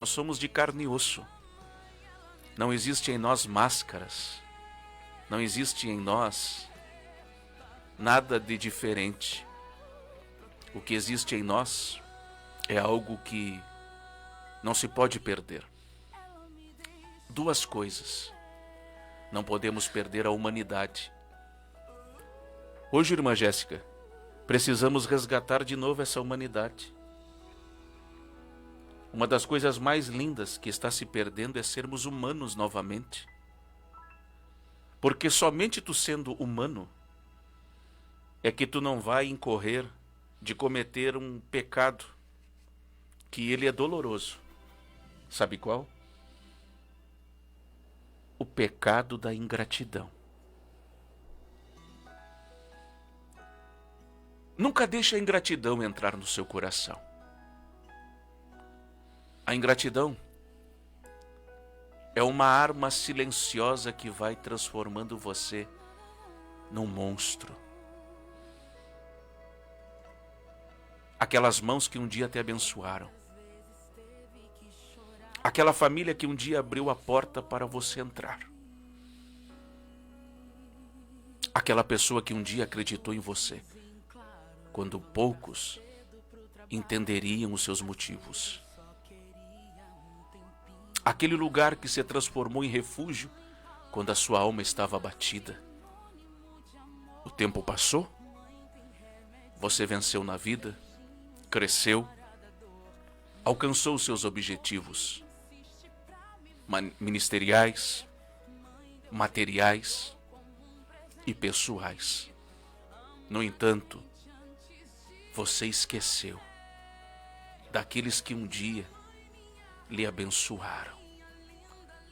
Nós somos de carne e osso. Não existe em nós máscaras. Não existe em nós nada de diferente. O que existe em nós é algo que não se pode perder. Duas coisas. Não podemos perder a humanidade. Hoje, irmã Jéssica, precisamos resgatar de novo essa humanidade. Uma das coisas mais lindas que está se perdendo é sermos humanos novamente. Porque somente tu sendo humano é que tu não vai incorrer de cometer um pecado que ele é doloroso. Sabe qual? O pecado da ingratidão. Nunca deixe a ingratidão entrar no seu coração. A ingratidão é uma arma silenciosa que vai transformando você num monstro. Aquelas mãos que um dia te abençoaram. Aquela família que um dia abriu a porta para você entrar. Aquela pessoa que um dia acreditou em você, quando poucos entenderiam os seus motivos. Aquele lugar que se transformou em refúgio quando a sua alma estava abatida. O tempo passou, você venceu na vida, cresceu, alcançou os seus objetivos ministeriais, materiais e pessoais. No entanto, você esqueceu daqueles que um dia lhe abençoaram.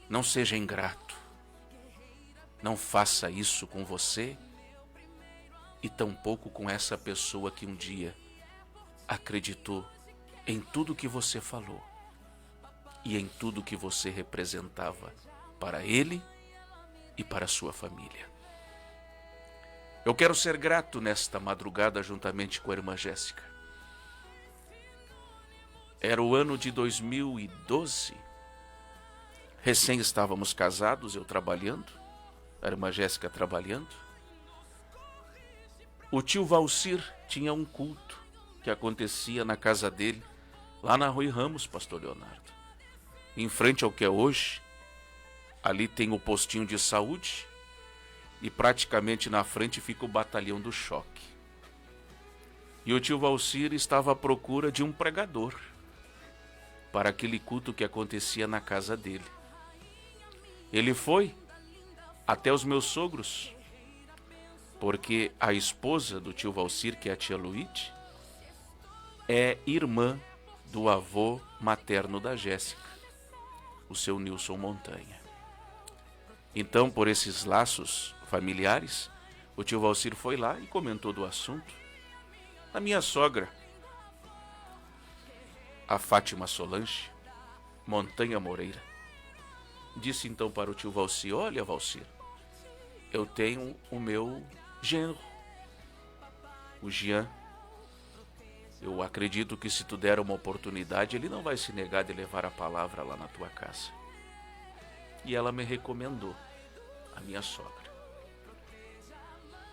Não seja ingrato. Não faça isso com você e tampouco com essa pessoa que um dia acreditou em tudo que você falou e em tudo que você representava para ele e para sua família. Eu quero ser grato nesta madrugada juntamente com a irmã Jéssica. Era o ano de 2012. Recém estávamos casados, eu trabalhando, a irmã Jéssica trabalhando. O tio Valcir tinha um culto que acontecia na casa dele, lá na Rui Ramos, pastor Leonardo. Em frente ao que é hoje, ali tem o postinho de saúde e praticamente na frente fica o batalhão do choque. E o tio Valcir estava à procura de um pregador para aquele culto que acontecia na casa dele. Ele foi até os meus sogros, porque a esposa do tio Valcir, que é a tia Luíde, é irmã do avô materno da Jéssica, o seu Nilson Montanha. Então, por esses laços familiares, o tio Valcir foi lá e comentou do assunto. A minha sogra, a Fátima Solange Montanha Moreira, disse então para o tio Valcir: olha, Valcir, eu tenho o meu genro, o Jean. Eu acredito que se tu der uma oportunidade, ele não vai se negar de levar a palavra lá na tua casa. E ela me recomendou, a minha sogra.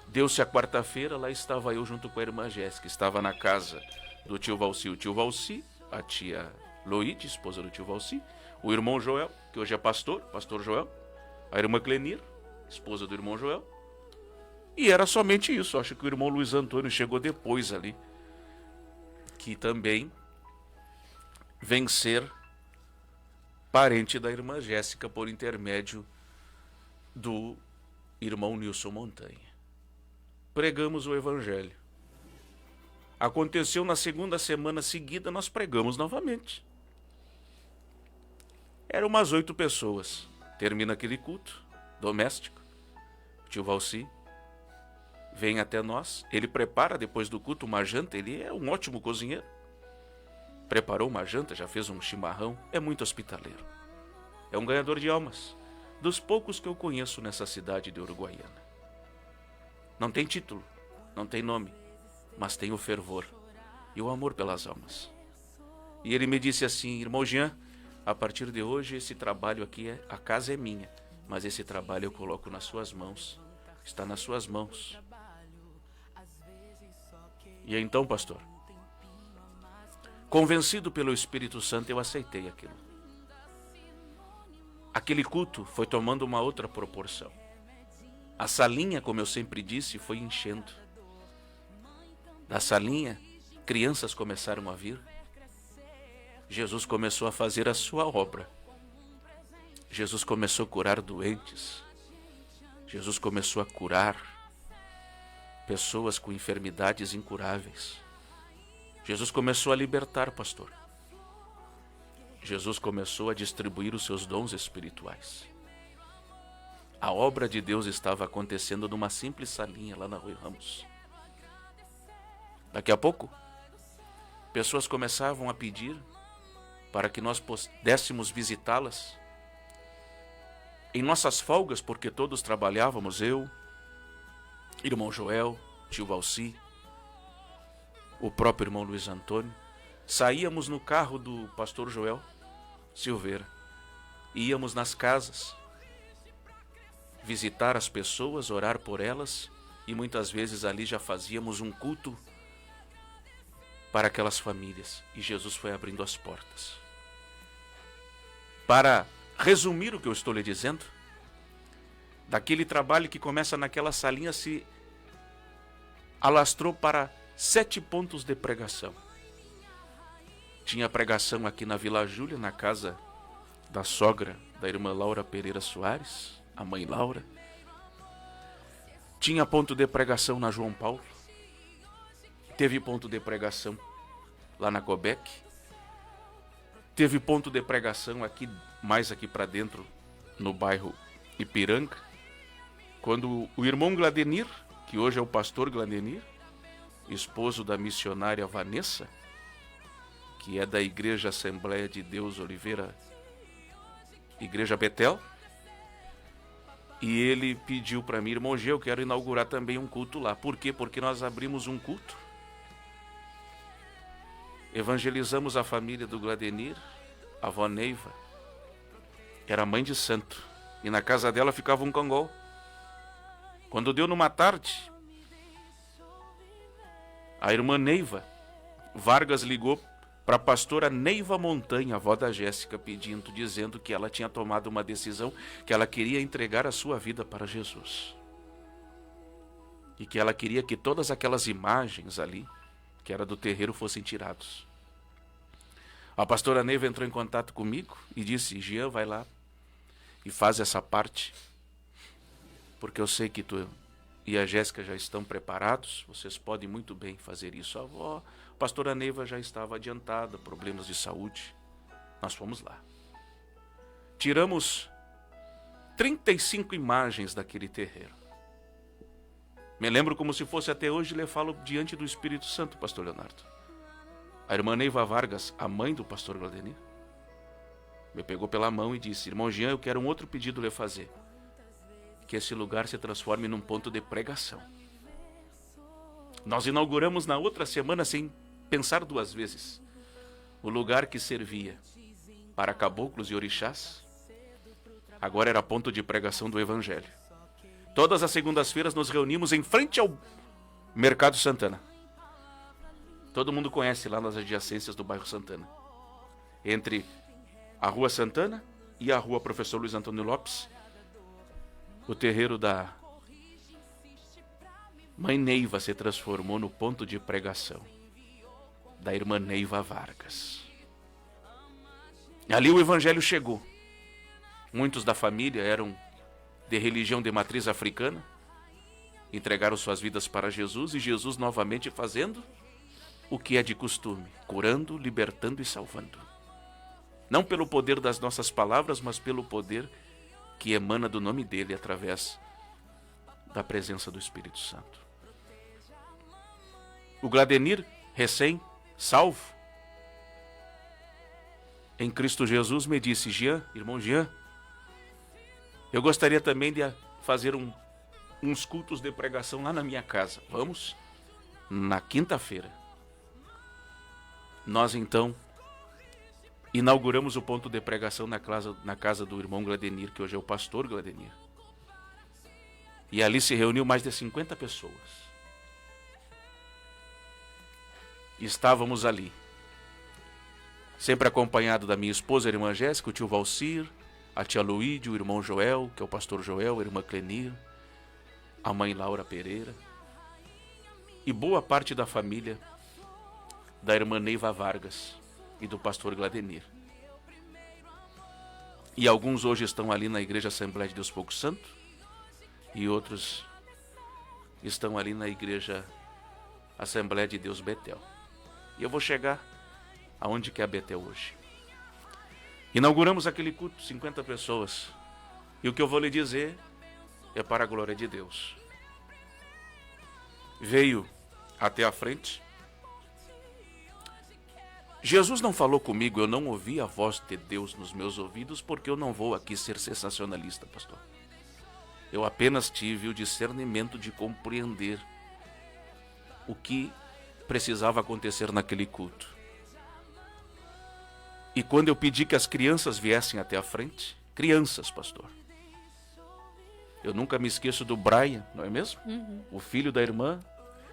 Deu-se a quarta-feira, lá estava eu junto com a irmã Jéssica. Estava na casa do tio Valcir, o tio Valcir, a tia Loide, esposa do tio Valcir, o irmão Joel, que hoje é pastor, pastor Joel, a irmã Clenir, esposa do irmão Joel. E era somente isso. Acho que o irmão Luiz Antônio chegou depois ali, que também vem ser parente da irmã Jéssica por intermédio do irmão Nilson Montanha. Pregamos o evangelho. Aconteceu na segunda semana seguida, nós pregamos novamente. Eram umas 8 pessoas. Termina aquele culto doméstico. O tio Valcir vem até nós. Ele prepara depois do culto uma janta. Ele é um ótimo cozinheiro. Preparou uma janta, já fez um chimarrão. É muito hospitaleiro. É um ganhador de almas. Dos poucos que eu conheço nessa cidade de Uruguaiana. Não tem título, não tem nome, mas tem o fervor e o amor pelas almas. E ele me disse assim: irmão Jean, a partir de hoje esse trabalho aqui, a casa é minha, mas esse trabalho eu coloco nas suas mãos, está nas suas mãos. E então, pastor, convencido pelo Espírito Santo, eu aceitei aquilo. Aquele culto foi tomando uma outra proporção. A salinha, como eu sempre disse, foi enchendo. Da salinha, crianças começaram a vir. Jesus começou a fazer a sua obra. Jesus começou a curar doentes. Jesus começou a curar pessoas com enfermidades incuráveis. Jesus começou a libertar, pastor. Jesus começou a distribuir os seus dons espirituais. A obra de Deus estava acontecendo numa simples salinha lá na Rui Ramos. Daqui a pouco, pessoas começavam a pedir para que nós pudéssemos visitá-las em nossas folgas, porque todos trabalhávamos, eu, irmão Joel, tio Valci, o próprio irmão Luiz Antônio. Saíamos no carro do pastor Joel Silveira, íamos nas casas, visitar as pessoas, orar por elas, e muitas vezes ali já fazíamos um culto para aquelas famílias, e Jesus foi abrindo as portas. Para resumir o que eu estou lhe dizendo, daquele trabalho que começa naquela salinha se alastrou para 7 pontos de pregação. Tinha pregação aqui na Vila Júlia, na casa da sogra da irmã Laura Pereira Soares, a mãe Laura. Tinha ponto de pregação na João Paulo. Teve ponto de pregação lá na Cobec. Teve ponto de pregação aqui, mais aqui para dentro, no bairro Ipiranga. Quando o irmão Gladenir, que hoje é o pastor Gladenir, esposo da missionária Vanessa, que é da Igreja Assembleia de Deus Oliveira, Igreja Betel, e ele pediu para mim, irmão G, eu quero inaugurar também um culto lá. Por quê? Porque nós abrimos um culto, evangelizamos a família do Gladenir, a avó Neiva, era mãe de santo, e na casa dela ficava um cangol. Quando deu numa tarde, a irmã Neiva Vargas ligou para a pastora Neiva Montanha, avó da Jéssica, dizendo que ela tinha tomado uma decisão, que ela queria entregar a sua vida para Jesus. E que ela queria que todas aquelas imagens ali, que era do terreiro, fossem tirados. A pastora Neiva entrou em contato comigo e disse, Jean, vai lá e faz essa parte, porque eu sei que tu e a Jéssica já estão preparados, vocês podem muito bem fazer isso. A avó, a pastora Neiva já estava adiantada, problemas de saúde. Nós fomos lá. Tiramos 35 imagens daquele terreiro. Me lembro como se fosse até hoje, lhe falo diante do Espírito Santo, pastor Leonardo. A irmã Neiva Vargas, a mãe do pastor Gladenir, me pegou pela mão e disse, irmão Jean, eu quero um outro pedido lhe fazer. Que esse lugar se transforme num ponto de pregação. Nós inauguramos na outra semana, sem pensar 2 vezes, o lugar que servia para caboclos e orixás, agora era ponto de pregação do Evangelho. Todas as segundas-feiras nos reunimos em frente ao Mercado Santana. Todo mundo conhece lá nas adjacências do bairro Santana. Entre a Rua Santana e a Rua Professor Luiz Antônio Lopes, o terreiro da mãe Neiva se transformou no ponto de pregação da irmã Neiva Vargas. Ali o evangelho chegou. Muitos da família eram de religião de matriz africana, entregaram suas vidas para Jesus, e Jesus novamente fazendo o que é de costume, curando, libertando e salvando. Não pelo poder das nossas palavras, mas pelo poder que emana do nome dele através da presença do Espírito Santo. O Gladenir, recém-salvo, em Cristo Jesus, me disse: Jean, irmão Jean, eu gostaria também de fazer uns cultos de pregação lá na minha casa. Vamos? Na quinta-feira. Nós então inauguramos o ponto de pregação na casa do irmão Gladenir, que hoje é o pastor Gladenir. E ali se reuniu mais de 50 pessoas. E estávamos ali, sempre acompanhado da minha esposa, a irmã Jéssica, o tio Valcir, a tia Luíde, o irmão Joel, que é o pastor Joel, a irmã Clenir, a mãe Laura Pereira, e boa parte da família da irmã Neiva Vargas e do pastor Gladenir. E alguns hoje estão ali na Igreja Assembleia de Deus Fogo Santo, e outros estão ali na Igreja Assembleia de Deus Betel. E eu vou chegar aonde que é a Betel hoje. Inauguramos aquele culto, 50 pessoas. E o que eu vou lhe dizer é para a glória de Deus. Veio até a frente. Jesus não falou comigo, eu não ouvi a voz de Deus nos meus ouvidos, porque eu não vou aqui ser sensacionalista, pastor. Eu apenas tive o discernimento de compreender o que precisava acontecer naquele culto. E quando eu pedi que as crianças viessem até a frente, crianças, pastor. Eu nunca me esqueço do Brian, não é mesmo? O filho da irmã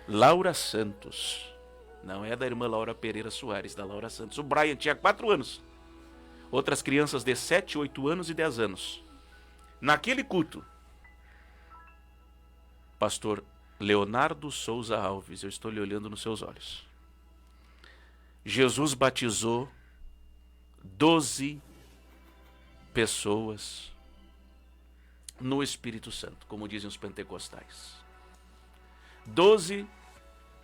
Laura Santos. Não é da irmã Laura Pereira Soares, da Laura Santos. O Brian tinha 4 anos. Outras crianças de 7, 8 anos e 10 anos. Naquele culto, pastor Leonardo Souza Alves, eu estou lhe olhando nos seus olhos. Jesus batizou 12 pessoas no Espírito Santo, como dizem os pentecostais. 12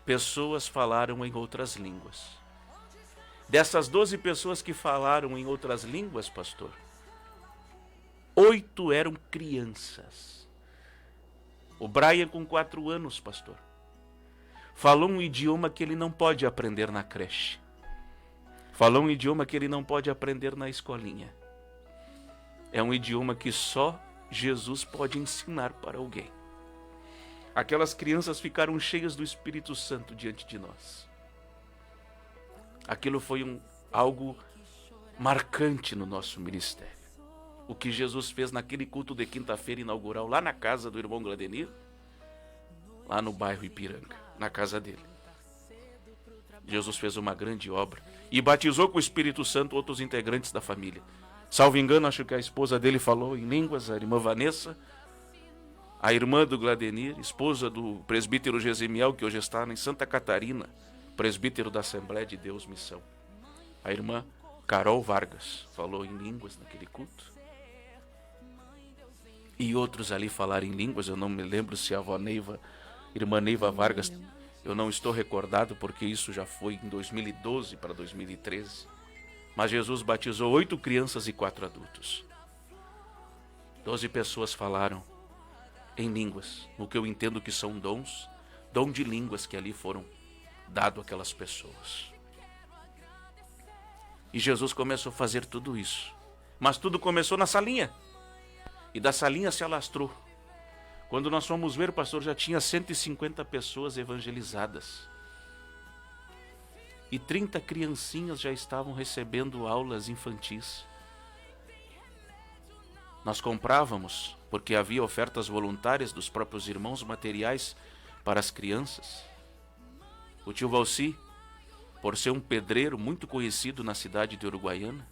pessoas falaram em outras línguas. Dessas 12 pessoas que falaram em outras línguas, pastor, 8 eram crianças. O Brian, com 4 anos, pastor, falou um idioma que ele não pode aprender na creche. Falou um idioma que ele não pode aprender na escolinha. É um idioma que só Jesus pode ensinar para alguém. Aquelas crianças ficaram cheias do Espírito Santo diante de nós. Aquilo foi algo marcante no nosso ministério. O que Jesus fez naquele culto de quinta-feira inaugural, lá na casa do irmão Gladenir, lá no bairro Ipiranga, na casa dele. Jesus fez uma grande obra e batizou com o Espírito Santo outros integrantes da família. Salvo engano, acho que a esposa dele falou em línguas, a irmã Vanessa, a irmã do Gladenir, esposa do presbítero Gesimiel, que hoje está em Santa Catarina, presbítero da Assembleia de Deus Missão. A irmã Carol Vargas falou em línguas naquele culto. E outros ali falaram em línguas, eu não me lembro se a avó Neiva, irmã Neiva Vargas, eu não estou recordado porque isso já foi em 2012 para 2013. Mas Jesus batizou 8 crianças e 4 adultos. 12 pessoas falaram em línguas, no que eu entendo que são dons, dom de línguas que ali foram dados àquelas pessoas. E Jesus começou a fazer tudo isso. Mas tudo começou na salinha. E da salinha se alastrou. Quando nós fomos ver, o pastor já tinha 150 pessoas evangelizadas. E 30 criancinhas já estavam recebendo aulas infantis. Nós comprávamos, porque havia ofertas voluntárias dos próprios irmãos, materiais para as crianças. O tio Valci, por ser um pedreiro muito conhecido na cidade de Uruguaiana,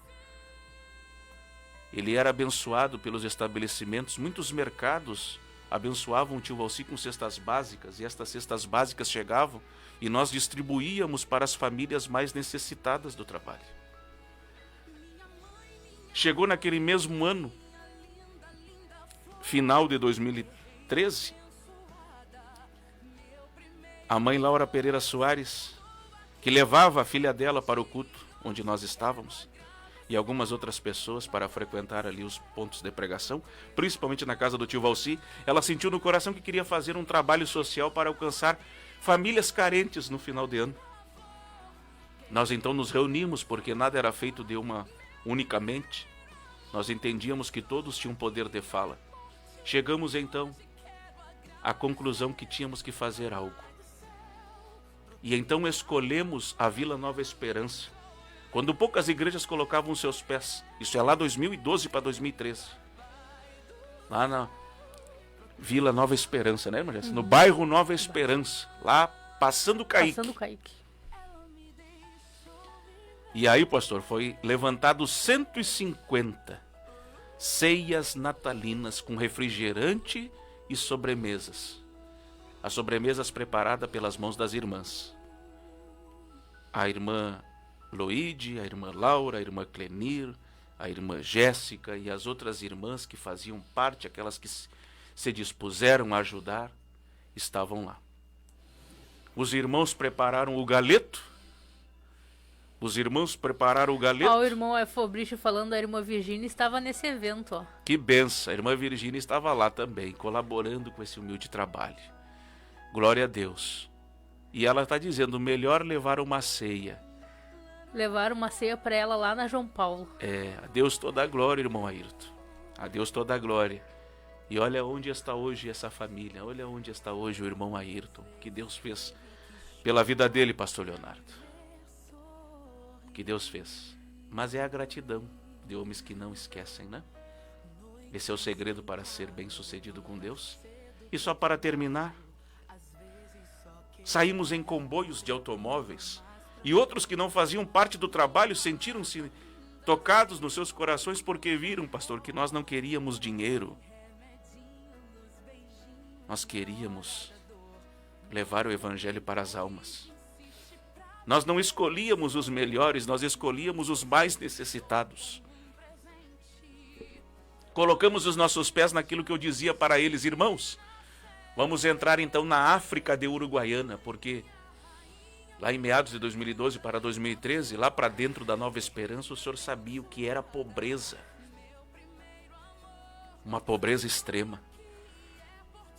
ele era abençoado pelos estabelecimentos. Muitos mercados abençoavam o tio Valci com cestas básicas, e estas cestas básicas chegavam e nós distribuíamos para as famílias mais necessitadas do trabalho. Chegou naquele mesmo ano, final de 2013, a mãe Laura Pereira Soares, que levava a filha dela para o culto onde nós estávamos, e algumas outras pessoas para frequentar ali os pontos de pregação, principalmente na casa do tio Valci, ela sentiu no coração que queria fazer um trabalho social para alcançar famílias carentes no final de ano. Nós então nos reunimos, porque nada era feito de uma unicamente. Nós entendíamos que todos tinham poder de fala. Chegamos então à conclusão que tínhamos que fazer algo. E então escolhemos a Vila Nova Esperança quando poucas igrejas colocavam seus pés. Isso é lá 2012 para 2013. Lá na Vila Nova Esperança, né, irmã? No bairro Nova Esperança, lá passando o Caique. Passando o Caique. E aí, pastor, foi levantado 150 ceias natalinas com refrigerante e sobremesas. As sobremesas preparadas pelas mãos das irmãs. A irmã Loide, a irmã Laura, a irmã Clenir, a irmã Jéssica e as outras irmãs que faziam parte, aquelas que se dispuseram a ajudar, estavam lá. Os irmãos prepararam o galeto. Os irmãos prepararam o galeto. Ó, o irmão Fabrício falando, a irmã Virgínia estava nesse evento, ó. Que benção, a irmã Virgínia estava lá também, colaborando com esse humilde trabalho. Glória a Deus. E ela está dizendo, melhor levar uma ceia. Levaram uma ceia para ela lá na João Paulo. A Deus toda a glória, irmão Ayrton. A Deus toda a glória. E olha onde está hoje essa família, olha onde está hoje o irmão Ayrton, que Deus fez pela vida dele, pastor Leonardo. Que Deus fez. Mas é a gratidão de homens que não esquecem, né? Esse é o segredo para ser bem sucedido com Deus. E só para terminar, saímos em comboios de automóveis e outros que não faziam parte do trabalho sentiram-se tocados nos seus corações porque viram, pastor, que nós não queríamos dinheiro. Nós queríamos levar o evangelho para as almas. Nós não escolhíamos os melhores, nós escolhíamos os mais necessitados. Colocamos os nossos pés naquilo que eu dizia para eles, irmãos, vamos entrar então na África de Uruguaiana, porque lá em meados de 2012 para 2013, lá para dentro da Nova Esperança, o senhor sabia o que era pobreza. Uma pobreza extrema.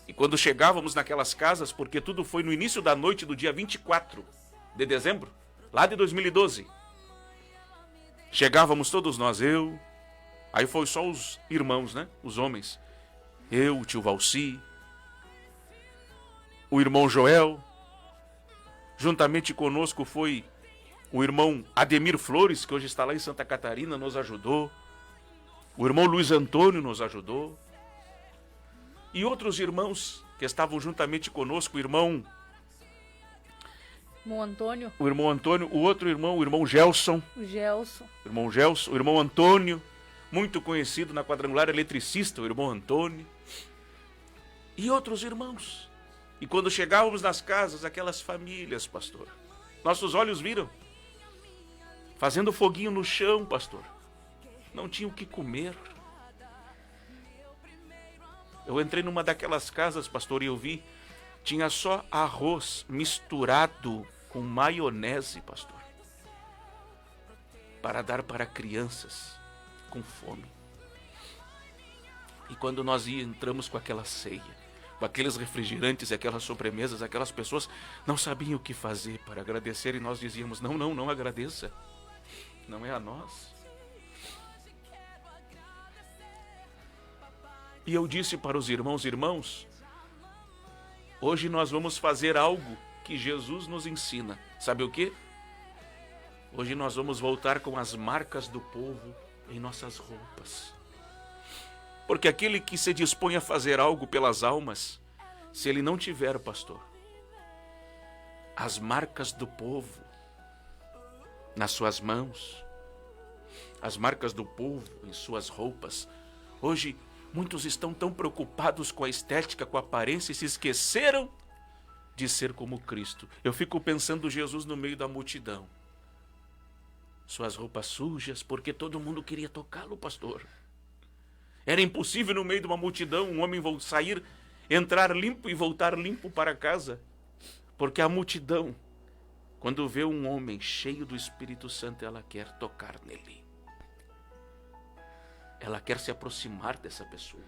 E quando chegávamos naquelas casas, porque tudo foi no início da noite do dia 24 de dezembro, lá de 2012. Chegávamos todos nós, aí foi só os irmãos, né? Os homens. Eu, o tio Valci, o irmão Joel. Juntamente conosco foi o irmão Ademir Flores, que hoje está lá em Santa Catarina, nos ajudou. O irmão Luiz Antônio nos ajudou. E outros irmãos que estavam juntamente conosco, o irmão Antônio. O irmão Antônio, o outro irmão, o irmão Gelson. O Gelson. O irmão Gelson, o irmão Antônio, muito conhecido na quadrangular eletricista, o irmão Antônio. E outros irmãos. E quando chegávamos nas casas, aquelas famílias, pastor, nossos olhos viram. Fazendo foguinho no chão, pastor. Não tinham o que comer. Eu entrei numa daquelas casas, pastor, e eu vi, tinha só arroz misturado com maionese, pastor, para dar para crianças com fome. E quando nós entramos com aquela ceia, com aqueles refrigerantes e aquelas sobremesas, aquelas pessoas não sabiam o que fazer para agradecer, e nós dizíamos, não agradeça, não é a nós. E eu disse para os irmãos, hoje nós vamos fazer algo que Jesus nos ensina. Sabe o quê? Hoje nós vamos voltar com as marcas do povo em nossas roupas. Porque aquele que se dispõe a fazer algo pelas almas, se ele não tiver, pastor, as marcas do povo nas suas mãos, as marcas do povo em suas roupas, hoje muitos estão tão preocupados com a estética, com a aparência, e se esqueceram de ser como Cristo. Eu fico pensando Jesus no meio da multidão. Suas roupas sujas, porque todo mundo queria tocá-lo, pastor. Era impossível no meio de uma multidão um homem sair, entrar limpo e voltar limpo para casa. Porque a multidão, quando vê um homem cheio do Espírito Santo, ela quer tocar nele. Ela quer se aproximar dessa pessoa.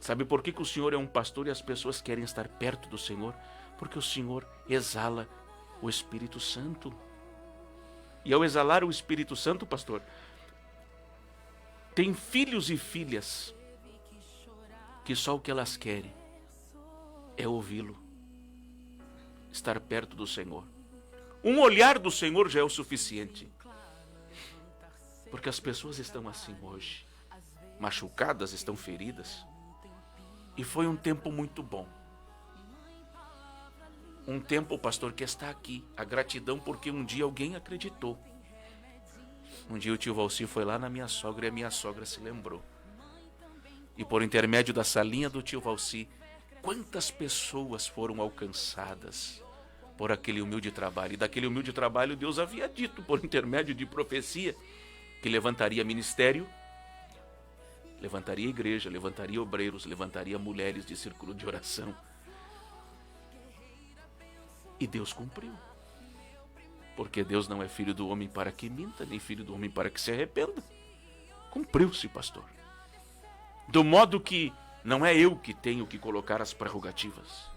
Sabe por que o Senhor é um pastor e as pessoas querem estar perto do Senhor? Porque o Senhor exala o Espírito Santo. E ao exalar o Espírito Santo, pastor, tem filhos e filhas que só o que elas querem é ouvi-lo, estar perto do Senhor. Um olhar do Senhor já é o suficiente. Porque as pessoas estão assim hoje, machucadas, estão feridas. E foi um tempo muito bom. Um tempo, pastor, que está aqui. A gratidão porque um dia alguém acreditou. Um dia o tio Valci foi lá na minha sogra e a minha sogra se lembrou. E por intermédio da salinha do tio Valci, quantas pessoas foram alcançadas por aquele humilde trabalho. E daquele humilde trabalho Deus havia dito por intermédio de profecia que levantaria ministério, levantaria igreja, levantaria obreiros, levantaria mulheres de círculo de oração. E Deus cumpriu. Porque Deus não é filho do homem para que minta, nem filho do homem para que se arrependa. Cumpriu-se, pastor. Do modo que não é eu que tenho que colocar as prerrogativas,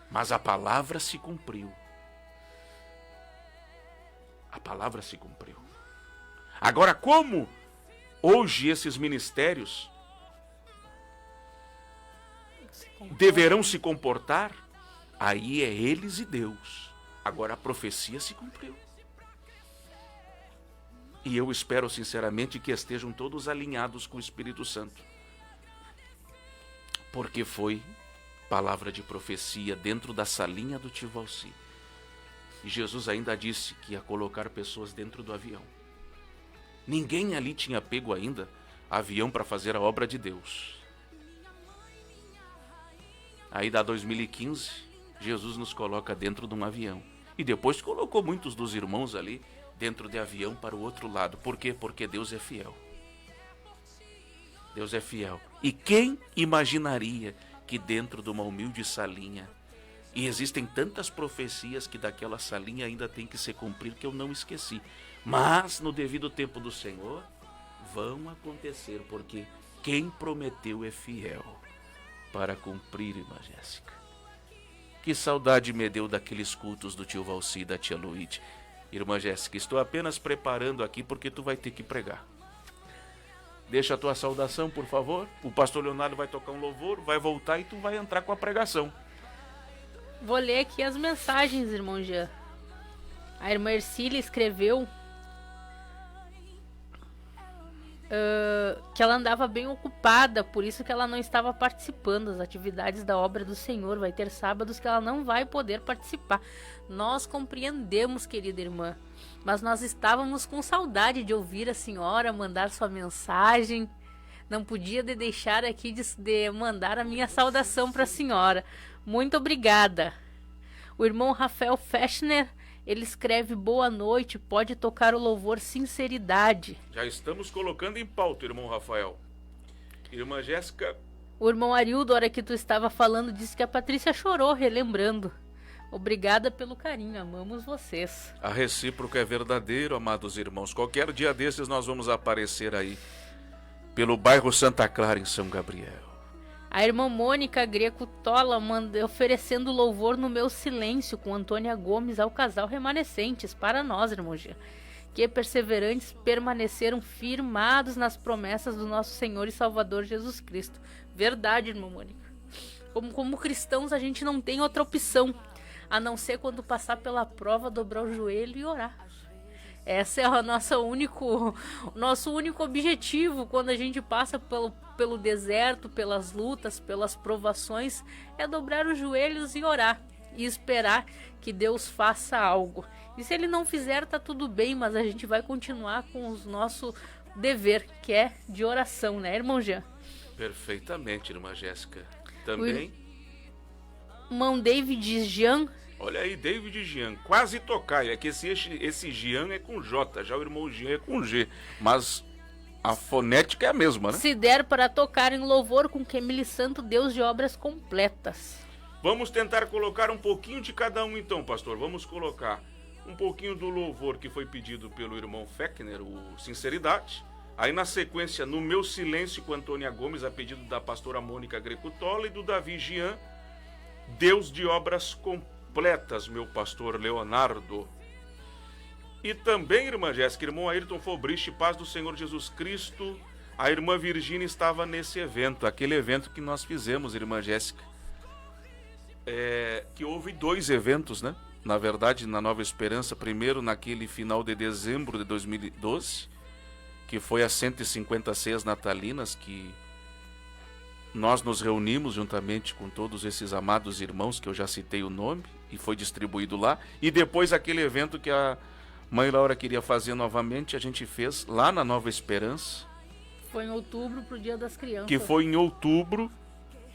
mas a palavra se cumpriu. A palavra se cumpriu. Agora, como hoje esses ministérios deverão se comportar, aí é eles e Deus. Agora a profecia se cumpriu. E eu espero sinceramente que estejam todos alinhados com o Espírito Santo. Porque foi palavra de profecia dentro da salinha do tio Valci. E Jesus ainda disse que ia colocar pessoas dentro do avião. Ninguém ali tinha pego ainda avião para fazer a obra de Deus. Aí dá 2015, Jesus nos coloca dentro de um avião. E depois colocou muitos dos irmãos ali dentro de avião para o outro lado. Por quê? Porque Deus é fiel. Deus é fiel. E quem imaginaria que dentro de uma humilde salinha, e existem tantas profecias que daquela salinha ainda tem que se cumprir que eu não esqueci. Mas no devido tempo do Senhor, vão acontecer, porque quem prometeu é fiel para cumprir, irmã Jéssica. Que saudade me deu daqueles cultos do tio Valci e da tia Luíde. Irmã Jéssica, estou apenas preparando aqui porque tu vai ter que pregar. Deixa a tua saudação, por favor. O pastor Leonardo vai tocar um louvor, vai voltar e tu vai entrar com a pregação. Vou ler aqui as mensagens, irmão Jean. A irmã Ercília escreveu que ela andava bem ocupada, por isso que ela não estava participando das atividades da obra do Senhor. Vai ter sábados que ela não vai poder participar. Nós compreendemos, querida irmã, mas nós estávamos com saudade de ouvir a senhora mandar sua mensagem. Não podia deixar aqui de mandar a minha saudação para a senhora. Muito obrigada. O irmão Rafael Fechner, ele escreve: boa noite, pode tocar o louvor Sinceridade. Já estamos colocando em pauta, irmão Rafael. Irmã Jéssica. O irmão Arildo, a hora que tu estava falando, disse que a Patrícia chorou, relembrando. Obrigada pelo carinho, amamos vocês. A recíproca é verdadeiro, amados irmãos. Qualquer dia desses nós vamos aparecer aí, pelo bairro Santa Clara, em São Gabriel. A irmã Mônica Greco Tola manda oferecendo louvor no meu silêncio com Antônia Gomes ao casal Remanescentes. Para nós, irmão Jean, que perseverantes permaneceram firmados nas promessas do nosso Senhor e Salvador Jesus Cristo. Verdade, irmã Mônica. Como cristãos, a gente não tem outra opção, a não ser quando passar pela prova, dobrar o joelho e orar. Esse é o nosso único objetivo quando a gente passa pelo deserto, pelas lutas, pelas provações, é dobrar os joelhos e orar e esperar que Deus faça algo. E se Ele não fizer, tá tudo bem, mas a gente vai continuar com o nosso dever, que é de oração, né, irmão Jean? Perfeitamente, irmã Jéssica. Também. O irmão David Jean. Olha aí, David Jean, quase tocaio. É que esse Jean é com J, já o irmão Jean é com G. Mas a fonética é a mesma, né? Se der para tocar em louvor com Kemily Santo, Deus de obras completas. Vamos tentar colocar um pouquinho de cada um então, pastor. Vamos colocar um pouquinho do louvor que foi pedido pelo irmão Fechner, o Sinceridade. Aí na sequência, No Meu Silêncio, com Antônia Gomes, a pedido da pastora Mônica Greco-Tola, e do Davi Jean, Deus de obras completas, meu pastor Leonardo. E também, irmã Jéssica, irmão Ayrton Fobriste, paz do Senhor Jesus Cristo. A irmã Virgínia estava nesse evento, aquele evento que nós fizemos, irmã Jéssica. Que houve 2 eventos, né? na verdade, na Nova Esperança, primeiro naquele final de dezembro de 2012, que foi as 150 ceias natalinas, que nós nos reunimos juntamente com todos esses amados irmãos, que eu já citei o nome, e foi distribuído lá. E depois aquele evento que a Mãe Laura queria fazer novamente, a gente fez lá na Nova Esperança. Foi em outubro pro Dia das Crianças. Que foi em outubro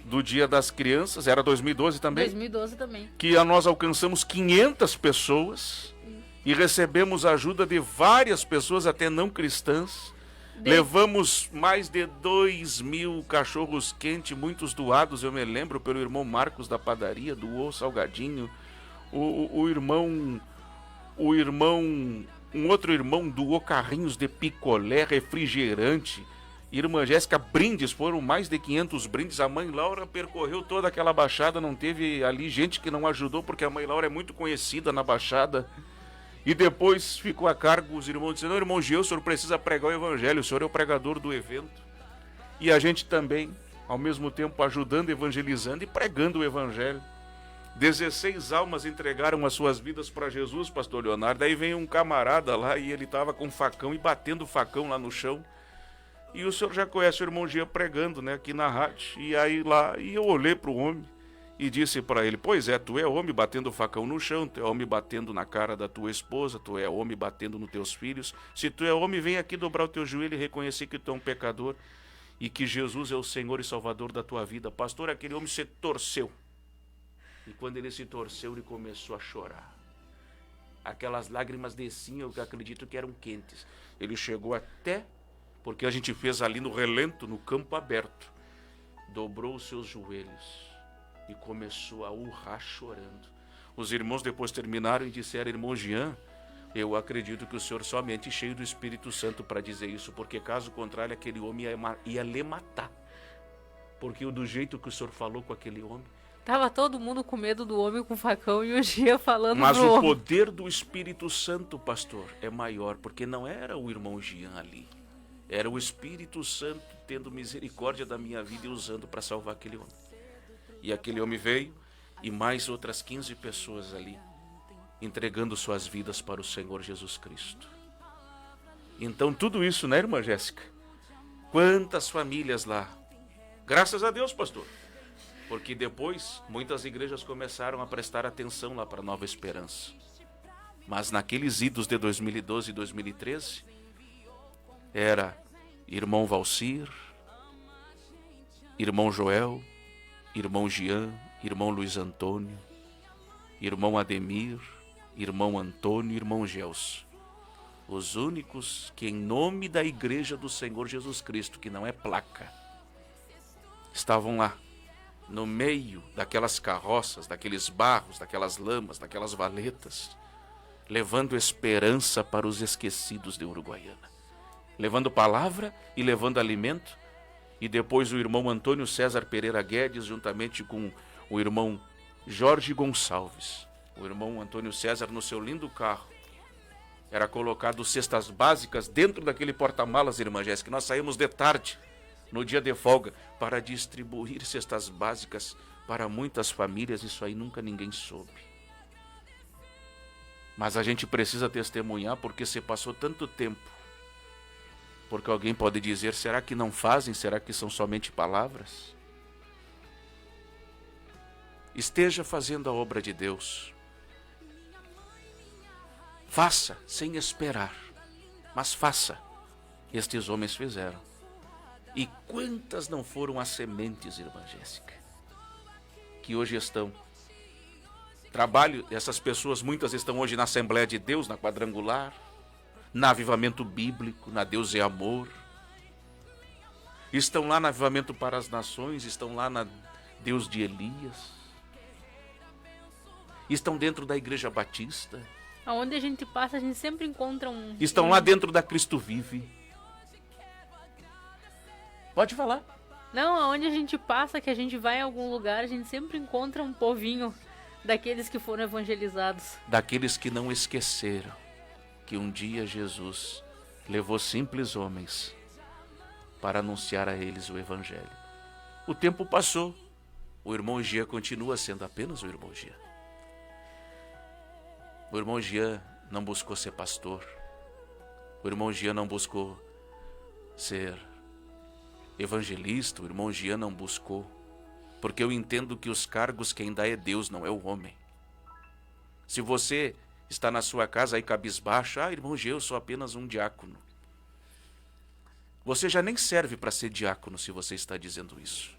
do Dia das Crianças, era 2012 também? 2012 também. Que nós alcançamos 500 pessoas e recebemos a ajuda de várias pessoas, até não cristãs. Levamos mais de 2.000 cachorros quentes, muitos doados, eu me lembro, pelo irmão Marcos da padaria, doou salgadinho. Um outro irmão doou carrinhos de picolé, refrigerante. Irmã Jéssica, brindes, foram mais de 500 brindes. A Mãe Laura percorreu toda aquela baixada, não teve ali gente que não ajudou, porque a Mãe Laura é muito conhecida na baixada. E depois ficou a cargo os irmãos dizendo: não, irmão Gil, o senhor precisa pregar o evangelho, o senhor é o pregador do evento. E a gente também, ao mesmo tempo, ajudando, evangelizando e pregando o evangelho. 16 almas entregaram as suas vidas para Jesus, pastor Leonardo. Daí vem um camarada lá e ele estava com um facão e batendo o facão lá no chão. E o senhor já conhece o irmão Gia pregando, né, aqui na rádio. E aí lá, e eu olhei para o homem e disse para ele: pois é, tu é homem batendo o facão no chão, tu é homem batendo na cara da tua esposa, tu é homem batendo nos teus filhos. Se tu é homem, vem aqui dobrar o teu joelho e reconhecer que tu é um pecador e que Jesus é o Senhor e Salvador da tua vida. Pastor, aquele homem se torceu. E quando ele se torceu, ele começou a chorar. Aquelas lágrimas desciam, eu acredito que eram quentes. Ele chegou até, porque a gente fez ali no relento, no campo aberto, dobrou os seus joelhos e começou a urrar chorando. Os irmãos depois terminaram e disseram: irmão Jean, eu acredito que o senhor somente cheio do Espírito Santo para dizer isso, porque caso contrário aquele homem ia lhe matar. Porque do jeito que o senhor falou com aquele homem, tava todo mundo com medo do homem com facão e o Gia falando mas pro o homem. poder do Espírito Santo, pastor, é maior, porque não era o irmão Jean ali, era o Espírito Santo tendo misericórdia da minha vida e usando para salvar aquele homem. E aquele homem veio, e mais outras 15 pessoas ali, entregando suas vidas para o Senhor Jesus Cristo. Então tudo isso, né, irmã Jéssica? Quantas famílias lá. Graças a Deus, pastor. Porque depois muitas igrejas começaram a prestar atenção lá para Nova Esperança. Mas naqueles idos de 2012 e 2013, era irmão Valcir, irmão Joel, irmão Jean, irmão Luiz Antônio, irmão Ademir, irmão Antônio, irmão Gelson. Os únicos que, em nome da igreja do Senhor Jesus Cristo, que não é placa, estavam lá, no meio daquelas carroças, daqueles barros, daquelas lamas, daquelas valetas, levando esperança para os esquecidos de Uruguaiana, levando palavra e levando alimento. E depois o irmão Antônio César Pereira Guedes, juntamente com o irmão Jorge Gonçalves, o irmão Antônio César, no seu lindo carro, era colocado cestas básicas dentro daquele porta-malas, irmã Jéssica. Nós saímos de tarde, no dia de folga, para distribuir cestas básicas para muitas famílias. Isso aí nunca ninguém soube. Mas a gente precisa testemunhar, porque se passou tanto tempo. Porque alguém pode dizer: será que não fazem? Será que são somente palavras? Esteja fazendo a obra de Deus. Faça sem esperar, mas faça. Estes homens fizeram. E quantas não foram as sementes, irmã Jéssica, que hoje estão. Trabalho, essas pessoas, muitas estão hoje na Assembleia de Deus, na Quadrangular, na Avivamento Bíblico, na Deus é Amor. Estão lá no Avivamento para as Nações, estão lá na Deus de Elias. Estão dentro da Igreja Batista. Aonde a gente passa, a gente sempre encontra um... Estão lá dentro da Cristo Vive. Pode falar. Não, aonde a gente passa, que a gente vai em algum lugar, a gente sempre encontra um povinho daqueles que foram evangelizados. Daqueles que não esqueceram que um dia Jesus levou simples homens para anunciar a eles o Evangelho. O tempo passou. O irmão Gia continua sendo apenas o irmão Gia. O irmão Jean não buscou ser pastor. O irmão Jean não buscou ser evangelista. O irmão Jean não buscou. Porque eu entendo que os cargos quem dá é Deus, não é o homem. Se você está na sua casa aí cabisbaixo, irmão Jean, eu sou apenas um diácono. Você já nem serve para ser diácono se você está dizendo isso.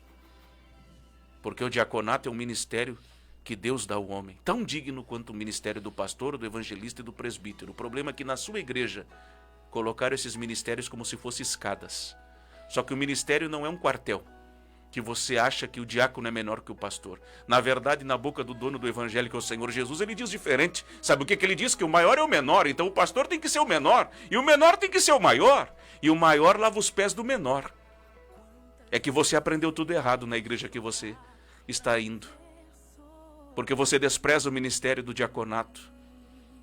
Porque o diaconato é um ministério que Deus dá ao homem, tão digno quanto o ministério do pastor, do evangelista e do presbítero. O problema é que na sua igreja colocaram esses ministérios como se fossem escadas. Só que o ministério não é um quartel, que você acha que o diácono é menor que o pastor. Na verdade, na boca do dono do evangelho, que é o Senhor Jesus, ele diz diferente. Sabe o que ele diz? Que o maior é o menor, então o pastor tem que ser o menor, e o menor tem que ser o maior, e o maior lava os pés do menor. É que você aprendeu tudo errado na igreja que você está indo. Porque você despreza o ministério do diaconato.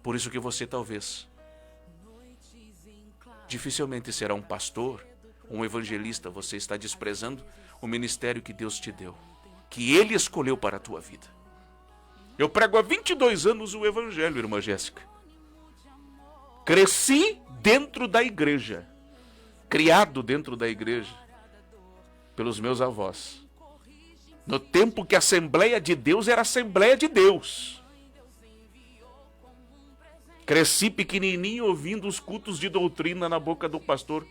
Por isso que você talvez dificilmente será um pastor, um evangelista. Você está desprezando o ministério que Deus te deu, que Ele escolheu para a tua vida. Eu prego há 22 anos o evangelho, irmã Jéssica. Cresci dentro da igreja, criado dentro da igreja pelos meus avós. No tempo que a Assembleia de Deus era Assembleia de Deus. Cresci pequenininho ouvindo os cultos de doutrina na boca do pastor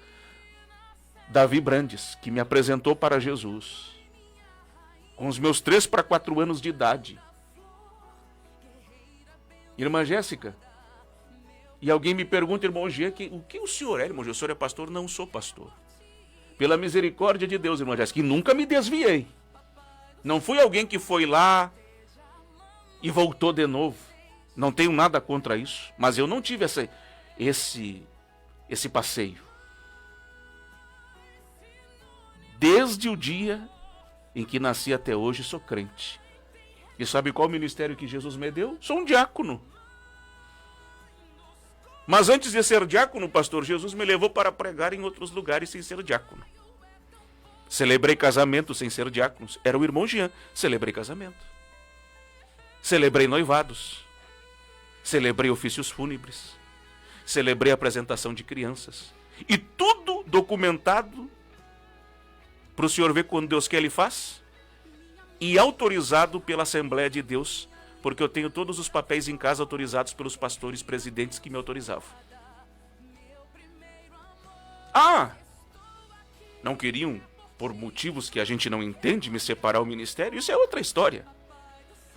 Davi Brandes, que me apresentou para Jesus. Com os meus 3 para 4 anos de idade. Irmã Jéssica, e alguém me pergunta, irmão Gê, o que o senhor é, irmão Gê? O senhor é pastor? Não sou pastor. Pela misericórdia de Deus, irmã Jéssica, que nunca me desviei. Não fui alguém que foi lá e voltou de novo. Não tenho nada contra isso. Mas eu não tive esse passeio. Desde o dia em que nasci até hoje, sou crente. E sabe qual ministério que Jesus me deu? Sou um diácono. Mas antes de ser diácono, pastor, Jesus me levou para pregar em outros lugares sem ser diácono. Celebrei casamento sem ser diácono. Era o irmão Jean. Celebrei casamento. Celebrei noivados. Celebrei ofícios fúnebres. Celebrei apresentação de crianças. E tudo documentado para o senhor ver quando Deus quer, Ele faz. E autorizado pela Assembleia de Deus. Porque eu tenho todos os papéis em casa autorizados pelos pastores presidentes que me autorizavam. Não queriam, por motivos que a gente não entende, me separar o ministério? Isso é outra história.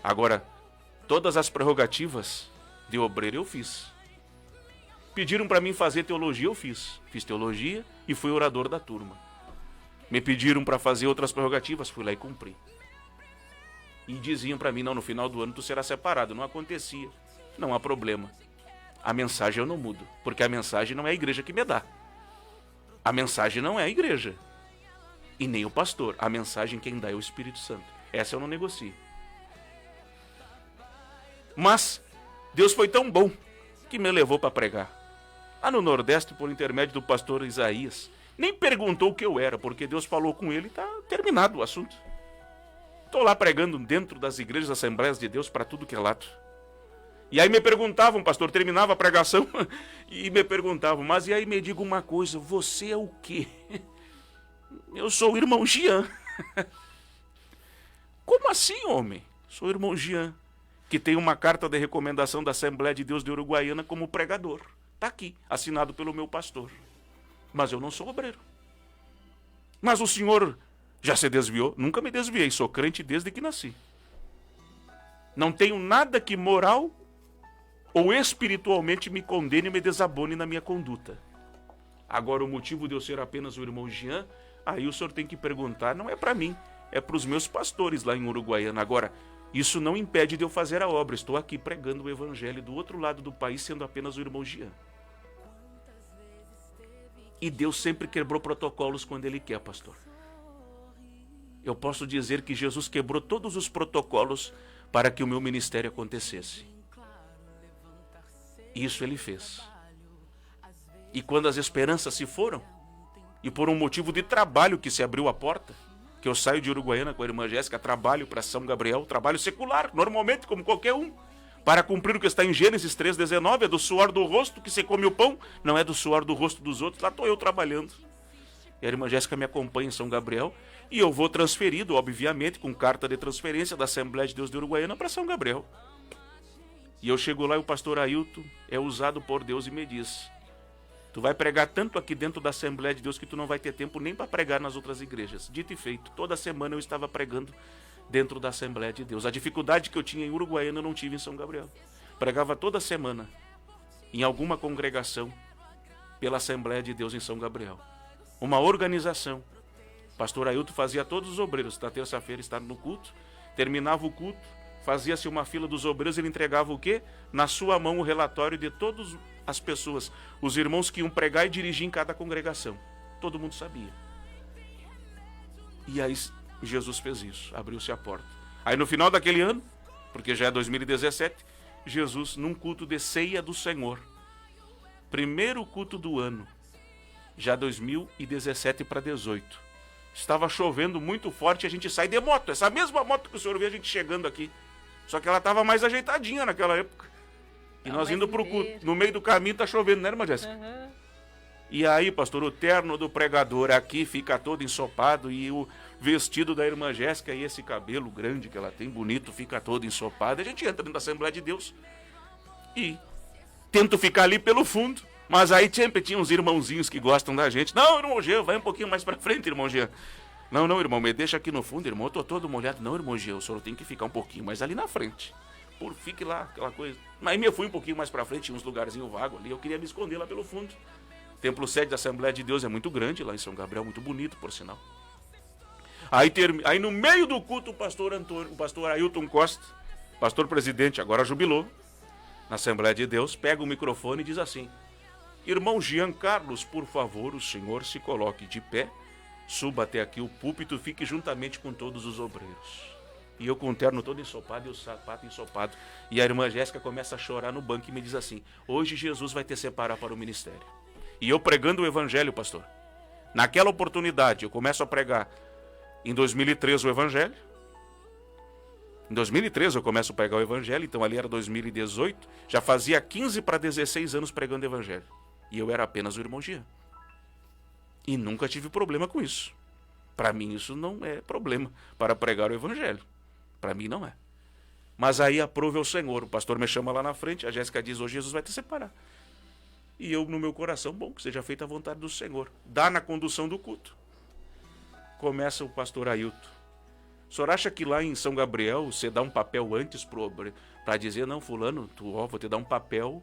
Agora, todas as prerrogativas de obreiro eu fiz. Pediram para mim fazer teologia, eu fiz. Fiz teologia e fui orador da turma. Me pediram para fazer outras prerrogativas, fui lá e cumpri. E diziam para mim, não, no final do ano tu será separado. Não acontecia. Não há problema. A mensagem eu não mudo, porque a mensagem não é a igreja que me dá. A mensagem não é a igreja. E nem o pastor. A mensagem quem dá é o Espírito Santo. Essa eu não negocio. Mas Deus foi tão bom que me levou para pregar. Lá no Nordeste, por intermédio do pastor Isaías. Nem perguntou o que eu era, porque Deus falou com ele e está terminado o assunto. Estou lá pregando dentro das igrejas, Assembleias de Deus, para tudo que é lado. E aí me perguntavam, pastor, terminava a pregação, e me perguntavam, mas e aí me diga uma coisa, você é o quê? Eu sou o irmão Jean. Como assim, homem? Sou o irmão Jean, que tem uma carta de recomendação da Assembleia de Deus de Uruguaiana como pregador. Está aqui, assinado pelo meu pastor. Mas eu não sou obreiro. Mas o senhor já se desviou? Nunca me desviei, sou crente desde que nasci. Não tenho nada que moral ou espiritualmente me condene e me desabone na minha conduta. Agora, o motivo de eu ser apenas o irmão Jean, aí o senhor tem que perguntar, não é para mim, é para os meus pastores lá em Uruguaiana. Agora, isso não impede de eu fazer a obra. Estou aqui pregando o evangelho do outro lado do país, sendo apenas o irmão Jean. E Deus sempre quebrou protocolos quando Ele quer, pastor. Eu posso dizer que Jesus quebrou todos os protocolos para que o meu ministério acontecesse. Isso Ele fez. E quando as esperanças se foram, e por um motivo de trabalho que se abriu a porta, que eu saio de Uruguaiana com a irmã Jéssica, trabalho para São Gabriel, trabalho secular, normalmente como qualquer um, para cumprir o que está em Gênesis 3,19, é do suor do rosto que se come o pão, não é do suor do rosto dos outros. Lá estou eu trabalhando. E a irmã Jéssica me acompanha em São Gabriel, e eu vou transferido, obviamente, com carta de transferência da Assembleia de Deus de Uruguaiana para São Gabriel. E eu chego lá e o pastor Ailton é usado por Deus e me diz: tu vai pregar tanto aqui dentro da Assembleia de Deus que tu não vai ter tempo nem para pregar nas outras igrejas. Dito e feito, toda semana eu estava pregando dentro da Assembleia de Deus. A dificuldade que eu tinha em Uruguaiana eu não tive em São Gabriel. Pregava toda semana em alguma congregação pela Assembleia de Deus em São Gabriel. Uma organização. Pastor Ailton fazia todos os obreiros, na terça-feira estar no culto, terminava o culto, fazia-se uma fila dos obreiros, ele entregava o quê? Na sua mão o relatório de todas as pessoas, os irmãos que iam pregar e dirigir em cada congregação. Todo mundo sabia. E aí Jesus fez isso, abriu-se a porta. Aí no final daquele ano, porque já é 2017, Jesus, num culto de ceia do Senhor, primeiro culto do ano, já 2017 para 18, estava chovendo muito forte e a gente sai de moto, essa mesma moto que o senhor vê a gente chegando aqui, só que ela estava mais ajeitadinha naquela época. E nós indo para o culto, no meio do caminho tá chovendo, né, irmã Jéssica? Uhum. E aí, pastor, o terno do pregador aqui fica todo ensopado e o vestido da irmã Jéssica e esse cabelo grande que ela tem, bonito, fica todo ensopado. A gente entra dentro da Assembleia de Deus e tento ficar ali pelo fundo, mas aí sempre tinha uns irmãozinhos que gostam da gente. Não, irmão Jean, vai um pouquinho mais para frente, irmão Jean. Não, irmão, me deixa aqui no fundo, irmão, eu tô todo molhado. Não, irmão Jean, o senhor tem que ficar um pouquinho mais ali na frente. Fique lá, aquela coisa. Mas eu fui um pouquinho mais pra frente, tinha uns lugarzinhos vagos ali, eu queria me esconder lá pelo fundo. O templo sede da Assembleia de Deus é muito grande, lá em São Gabriel, muito bonito, por sinal. Aí no meio do culto, o pastor Ailton Costa, pastor presidente, agora jubilou, na Assembleia de Deus, pega o microfone e diz assim: irmão Jean Carlos, por favor, o senhor se coloque de pé, suba até aqui o púlpito, fique juntamente com todos os obreiros. E eu com o terno todo ensopado e o sapato ensopado. E a irmã Jéssica começa a chorar no banco e me diz assim: hoje Jesus vai te separar para o ministério. E eu pregando o evangelho, pastor. Naquela oportunidade, eu começo a pregar em 2013 o evangelho. Em 2013 eu começo a pregar o evangelho, então ali era 2018. Já fazia 15 para 16 anos pregando o evangelho. E eu era apenas o irmão Jean. E nunca tive problema com isso. Para mim isso não é problema para pregar o evangelho. Para mim não é. Mas aí aprove o Senhor. O pastor me chama lá na frente. A Jéssica diz: hoje Jesus vai te separar. E eu no meu coração: bom, que seja feita a vontade do Senhor. Dá na condução do culto. Começa o pastor Ailton: o senhor acha que lá em São Gabriel você dá um papel antes para dizer: não, fulano, vou te dar um papel,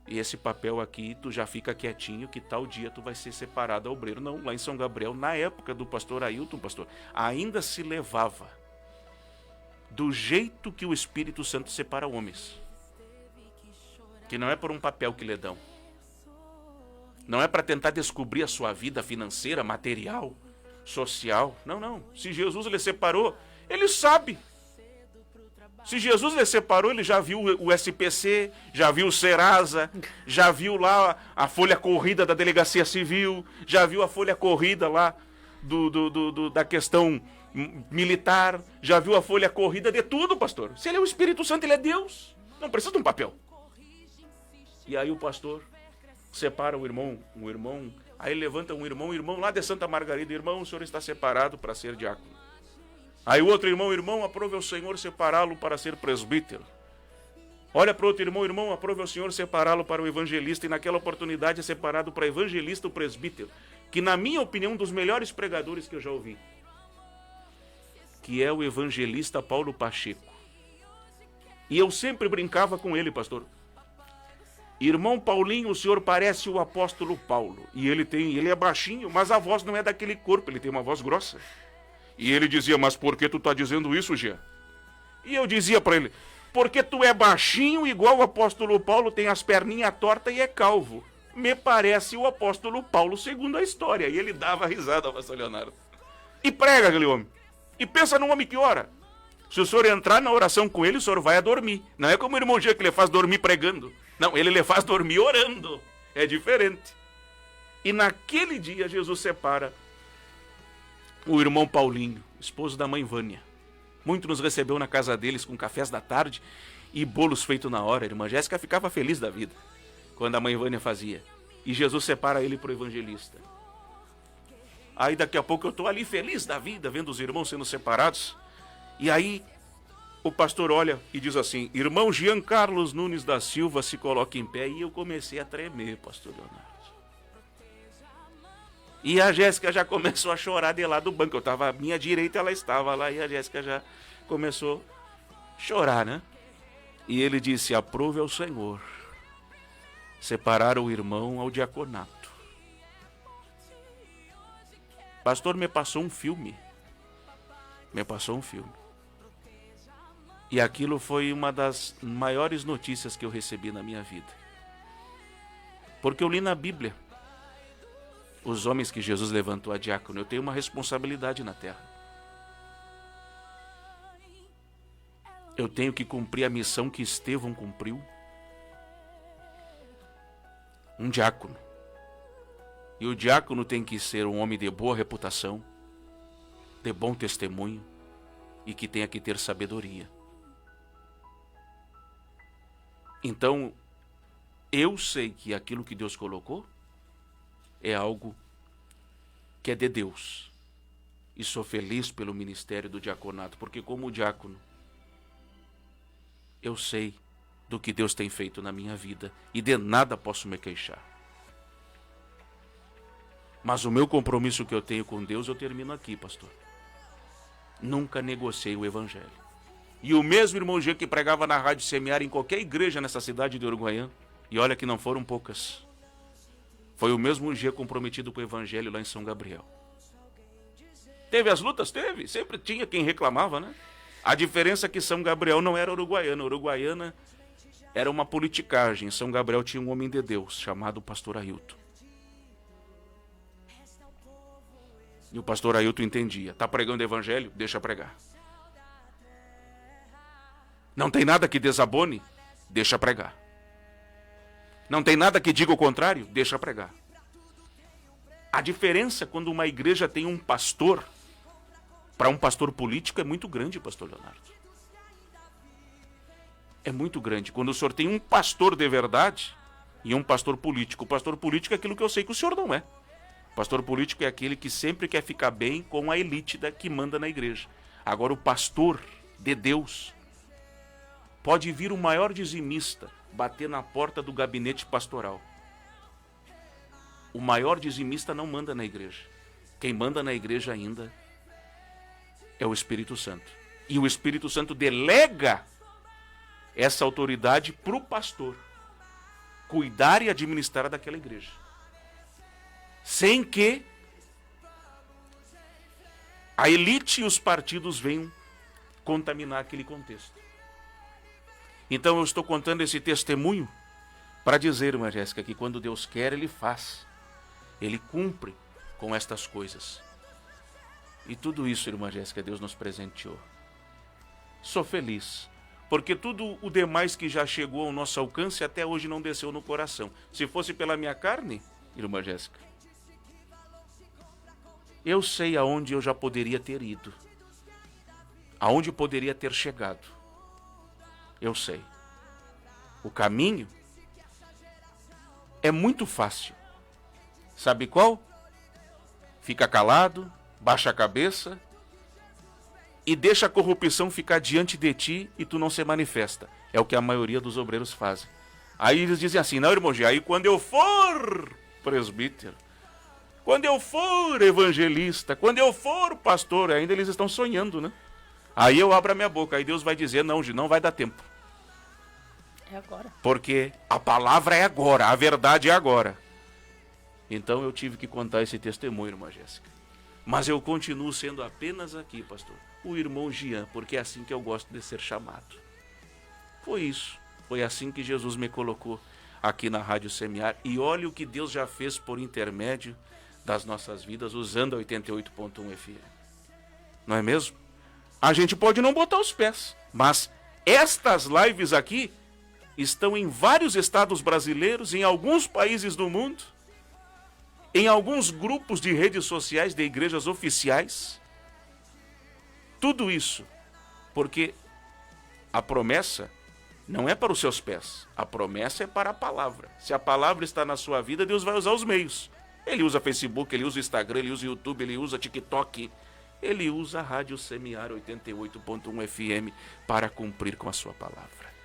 e esse papel aqui tu já fica quietinho que tal dia tu vai ser separado ao obreiro? Não, lá em São Gabriel, na época do pastor Ailton, pastor, ainda se levava do jeito que o Espírito Santo separa homens. Que não é por um papel que lhe dão. Não é para tentar descobrir a sua vida financeira, material, social. Não. Se Jesus lhe separou, ele sabe. Se Jesus lhe separou, ele já viu o SPC, já viu o Serasa, já viu lá a folha corrida da Delegacia Civil, já viu a folha corrida lá da questão militar, já viu a folha corrida de tudo, pastor. Se ele é o Espírito Santo, ele é Deus. Não precisa de um papel. E aí o pastor separa o irmão, aí levanta um irmão lá de Santa Margarida: irmão, o senhor está separado para ser diácono. Aí o outro irmão, aprove ao Senhor separá-lo para ser presbítero. Olha para o outro irmão, aprove ao Senhor separá-lo para o evangelista. E naquela oportunidade é separado para evangelista o presbítero, que na minha opinião, um dos melhores pregadores que eu já ouvi, que é o evangelista Paulo Pacheco. E eu sempre brincava com ele, pastor: irmão Paulinho, o senhor parece o apóstolo Paulo. E ele é baixinho, mas a voz não é daquele corpo, ele tem uma voz grossa. E ele dizia: mas por que tu está dizendo isso, Jean? E eu dizia para ele: porque tu é baixinho igual o apóstolo Paulo, tem as perninhas tortas e é calvo. Me parece o apóstolo Paulo segundo a história. E ele dava risada, pastor Leonardo. E prega aquele homem. E pensa num homem que ora. Se o senhor entrar na oração com ele, o senhor vai a dormir. Não é como o irmão Jean que ele faz dormir pregando. Não, ele lhe faz dormir orando. É diferente. E naquele dia Jesus separa o irmão Paulinho, esposo da mãe Vânia. Muito nos recebeu na casa deles com cafés da tarde. e bolos feitos na hora. A irmã Jéssica ficava feliz da vida quando a mãe Vânia fazia. E Jesus separa ele para o evangelista. Aí daqui a pouco eu estou ali feliz da vida, vendo os irmãos sendo separados. E aí o pastor olha e diz assim: irmão Jean Carlos Nunes da Silva se coloca em pé. E eu comecei a tremer, pastor Leonardo. E a Jéssica já começou a chorar de lá do banco. Eu estava à minha direita, ela estava lá, e a Jéssica já começou a chorar, né? E ele disse: aprove ao Senhor separar o irmão ao diaconato. Pastor, me passou um filme. E aquilo foi uma das maiores notícias que eu recebi na minha vida. Porque eu li na Bíblia os homens que Jesus levantou a diácono. Eu tenho uma responsabilidade na terra. Eu tenho que cumprir a missão que Estevão cumpriu. Um diácono. E o diácono tem que ser um homem de boa reputação, de bom testemunho e que tenha que ter sabedoria. Então, eu sei que aquilo que Deus colocou é algo que é de Deus. E sou feliz pelo ministério do diaconato, porque como diácono, eu sei do que Deus tem feito na minha vida e de nada posso me queixar. Mas o meu compromisso que eu tenho com Deus, eu termino aqui, pastor. Nunca negociei o evangelho. E o mesmo irmão Jean que pregava na Rádio Semear em qualquer igreja nessa cidade de Uruguaiana, e olha que não foram poucas, foi o mesmo Jean comprometido com o evangelho lá em São Gabriel. Teve as lutas? Teve. Sempre tinha quem reclamava, né? A diferença é que São Gabriel não era Uruguaiana. Uruguaiana era uma politicagem. São Gabriel tinha um homem de Deus chamado pastor Ailton. E o pastor Ailton entendia. Está pregando o evangelho? Deixa pregar. Não tem nada que desabone? Deixa pregar. Não tem nada que diga o contrário? Deixa pregar. A diferença quando uma igreja tem um pastor, para um pastor político, é muito grande, pastor Leonardo. É muito grande. Quando o senhor tem um pastor de verdade e um pastor político. O pastor político é aquilo que eu sei que o senhor não é. O pastor político é aquele que sempre quer ficar bem com a elite que manda na igreja. Agora o pastor de Deus, pode vir o maior dizimista bater na porta do gabinete pastoral. O maior dizimista não manda na igreja. Quem manda na igreja ainda é o Espírito Santo. E o Espírito Santo delega essa autoridade para o pastor cuidar e administrar daquela igreja, sem que a elite e os partidos venham contaminar aquele contexto. Então eu estou contando esse testemunho para dizer, irmã Jéssica, que quando Deus quer, Ele faz. Ele cumpre com estas coisas. E tudo isso, irmã Jéssica, Deus nos presenteou. Sou feliz, porque tudo o demais que já chegou ao nosso alcance até hoje não desceu no coração. Se fosse pela minha carne, irmã Jéssica, eu sei aonde eu já poderia ter ido, aonde poderia ter chegado. Eu sei. O caminho é muito fácil. Sabe qual? Fica calado, baixa a cabeça e deixa a corrupção ficar diante de ti e tu não se manifesta. É o que a maioria dos obreiros fazem. Aí eles dizem assim: não, irmão, aí quando eu for presbítero, quando eu for evangelista, quando eu for pastor, ainda eles estão sonhando, né? Aí eu abro a minha boca, aí Deus vai dizer: não, não vai dar tempo. É agora. Porque a palavra é agora, a verdade é agora. Então eu tive que contar esse testemunho, irmã Jéssica. Mas eu continuo sendo apenas aqui, pastor, o irmão Jean, porque é assim que eu gosto de ser chamado. Foi isso, foi assim que Jesus me colocou aqui na Rádio Semear. E olha o que Deus já fez por intermédio das nossas vidas, usando a 88.1 FM. Não é mesmo? A gente pode não botar os pés, mas estas lives aqui estão em vários estados brasileiros, em alguns países do mundo, em alguns grupos de redes sociais de igrejas oficiais. Tudo isso porque a promessa não é para os seus pés. A promessa é para a palavra. Se a palavra está na sua vida, Deus vai usar os meios. Ele usa Facebook, ele usa Instagram, ele usa YouTube, ele usa TikTok. Ele usa a Rádio Semear 88.1 FM para cumprir com a sua palavra.